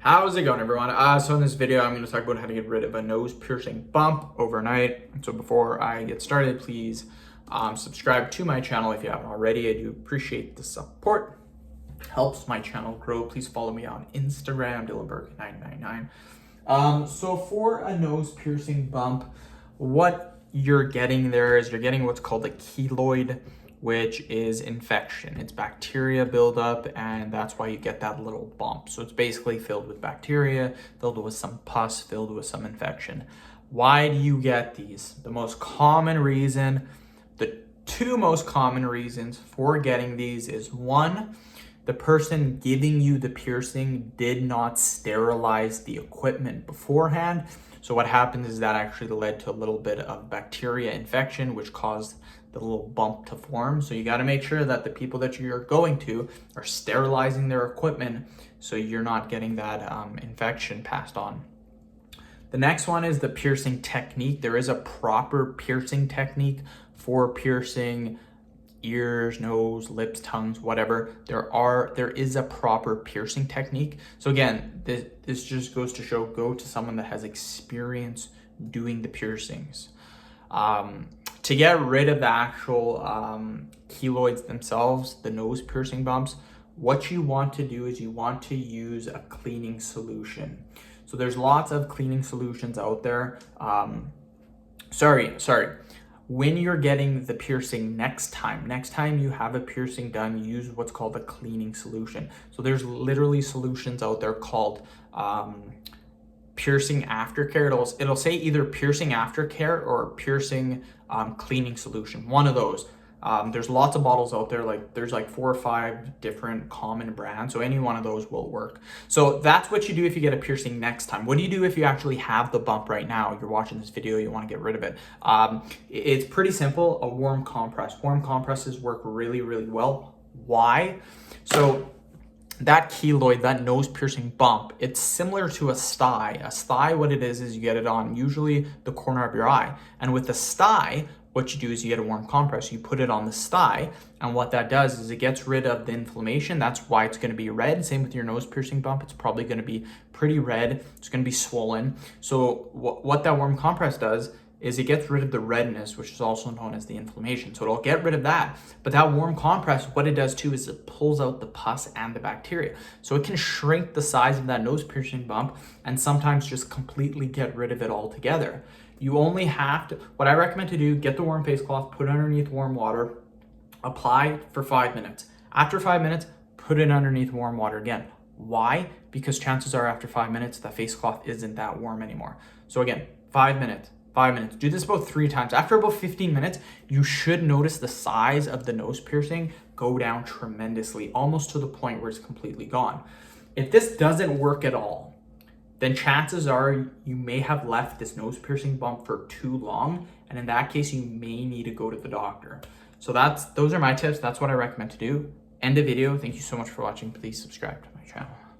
How's it going, everyone? So in this video, I'm going to talk about how to get rid of a nose piercing bump overnight. So before I get started, please subscribe to my channel if you haven't already. I do appreciate the support. Helps my channel grow. Please follow me on Instagram, Dylanberg999. So for a nose piercing bump, what you're getting there is you're getting what's called a keloid, which is infection. It's bacteria buildup, and that's why you get that little bump. So it's basically filled with bacteria, filled with some pus, filled with some infection. Why do you get these? The most common reason, the two most common reasons for getting these is one, the person giving you the piercing did not sterilize the equipment beforehand. So what happens is that actually led to a little bit of bacteria infection, which caused the little bump to form. So you got to make sure that the people that you're going to are sterilizing their equipment so you're not getting that infection passed on. The next one is the piercing technique. There is a proper piercing technique for piercing ears, nose, lips, tongues, whatever. There is a proper piercing technique. So again, this just goes to show, go to someone that has experience doing the piercings. To get rid of the actual keloids themselves, the nose piercing bumps, what you want to do is you want to use a cleaning solution. So there's lots of cleaning solutions out there. When you're getting the piercing next time you have a piercing done, use what's called a cleaning solution. So there's literally solutions out there called piercing aftercare. It'll say either piercing aftercare or piercing cleaning solution, one of those. There's lots of bottles out there, there's 4 or 5 different common brands, so any one of those will work. So that's what you do if you get a piercing next time. What do you do if you actually have the bump right now? You're watching this video, you want to get rid of it. It's pretty simple, a warm compress. Warm compresses work really, really well. Why? So that keloid, that nose piercing bump, it's similar to a sty. A sty, what it is you get it on usually the corner of your eye. And with the sty, what you do is you get a warm compress, you put it on the sty, and what that does is it gets rid of the inflammation. That's why it's going to be red. Same with your nose piercing bump. It's probably going to be pretty red. It's going to be swollen. So what that warm compress does is it gets rid of the redness, which is also known as the inflammation. So it'll get rid of that. But that warm compress, what it does too is it pulls out the pus and the bacteria. So it can shrink the size of that nose piercing bump and sometimes just completely get rid of it altogether. You only have to, what I recommend to do, get the warm face cloth, put it underneath warm water, apply for 5 minutes. After 5 minutes, put it underneath warm water again. Why? Because chances are after 5 minutes, the face cloth isn't that warm anymore. So again, 5 minutes. 5 minutes. Do this about 3 times. After about 15 minutes, you should notice the size of the nose piercing go down tremendously, almost to the point where it's completely gone. If this doesn't work at all, then chances are you may have left this nose piercing bump for too long, and in that case, you may need to go to the doctor. So those are my tips. That's what I recommend to do. End the video. Thank you so much for watching. Please subscribe to my channel.